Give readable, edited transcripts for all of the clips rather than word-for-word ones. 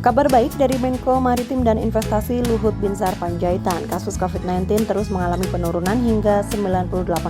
Kabar baik dari Menko Maritim dan Investasi Luhut Binsar Panjaitan, kasus COVID-19 terus mengalami penurunan hingga 98%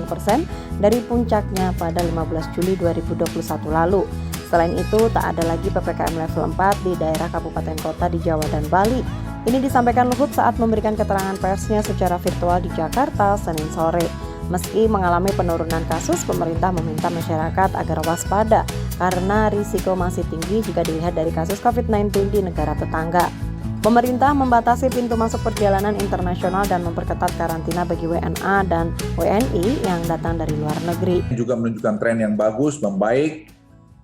dari puncaknya pada 15 Juli 2021 lalu. Selain itu, tak ada lagi PPKM level 4 di daerah kabupaten kota di Jawa dan Bali. Ini disampaikan Luhut saat memberikan keterangan persnya secara virtual di Jakarta Senin sore. Meski mengalami penurunan kasus, pemerintah meminta masyarakat agar waspada karena risiko masih tinggi jika dilihat dari kasus COVID-19 di negara tetangga. Pemerintah membatasi pintu masuk perjalanan internasional dan memperketat karantina bagi WNA dan WNI yang datang dari luar negeri. Juga menunjukkan tren yang bagus, membaik,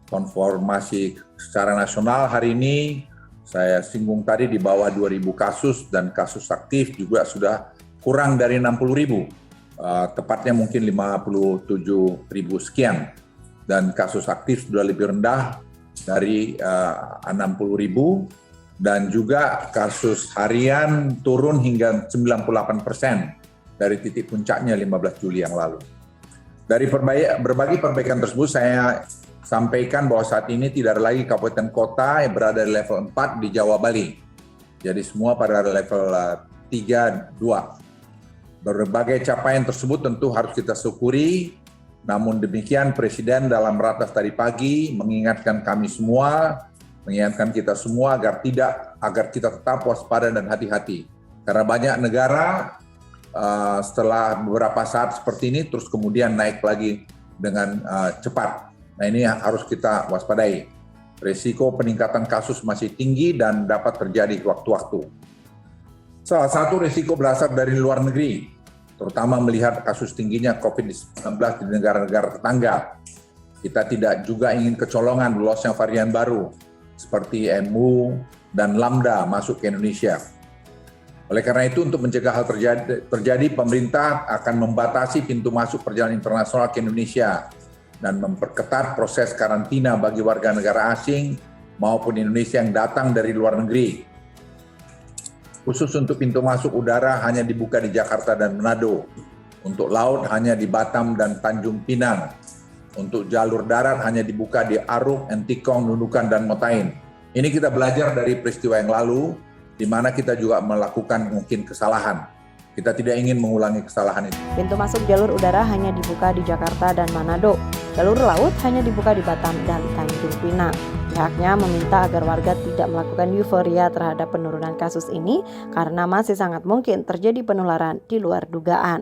konformasi secara nasional hari ini, saya singgung tadi di bawah 2.000 kasus dan kasus aktif juga sudah kurang dari 60.000. Tepatnya mungkin 57.000 sekian, dan kasus aktif sudah lebih rendah dari 60.000, dan juga kasus harian turun hingga 98% dari titik puncaknya 15 Juli yang lalu. Dari berbagai perbaikan tersebut, saya sampaikan bahwa saat ini tidak ada lagi kabupaten kota yang berada di level 4 di Jawa Bali. Jadi semua pada level 3, 2. Berbagai capaian tersebut tentu harus kita syukuri, namun demikian Presiden dalam ratas tadi pagi mengingatkan kami semua, mengingatkan kita semua agar kita tetap waspada dan hati-hati. Karena banyak negara setelah beberapa saat seperti ini terus kemudian naik lagi dengan cepat. Nah, ini harus kita waspadai. Risiko peningkatan kasus masih tinggi dan dapat terjadi waktu-waktu. Salah satu risiko berasal dari luar negeri, terutama melihat kasus tingginya COVID-19 di negara-negara tetangga. Kita tidak juga ingin kecolongan lolosnya varian baru, seperti MU dan Lambda masuk ke Indonesia. Oleh karena itu, untuk mencegah hal terjadi, pemerintah akan membatasi pintu masuk perjalanan internasional ke Indonesia dan memperketat proses karantina bagi warga negara asing maupun Indonesia yang datang dari luar negeri. Khusus untuk pintu masuk udara hanya dibuka di Jakarta dan Manado. Untuk laut hanya di Batam dan Tanjung Pinang. Untuk jalur darat hanya dibuka di Aruk, Entikong, Nunukan, dan Motain. Ini kita belajar dari peristiwa yang lalu, di mana kita juga melakukan mungkin kesalahan. Kita tidak ingin mengulangi kesalahan itu. Pintu masuk jalur udara hanya dibuka di Jakarta dan Manado. Jalur laut hanya dibuka di Batam dan Tanjung Pinang. Pihaknya meminta agar warga tidak melakukan euforia terhadap penurunan kasus ini karena masih sangat mungkin terjadi penularan di luar dugaan.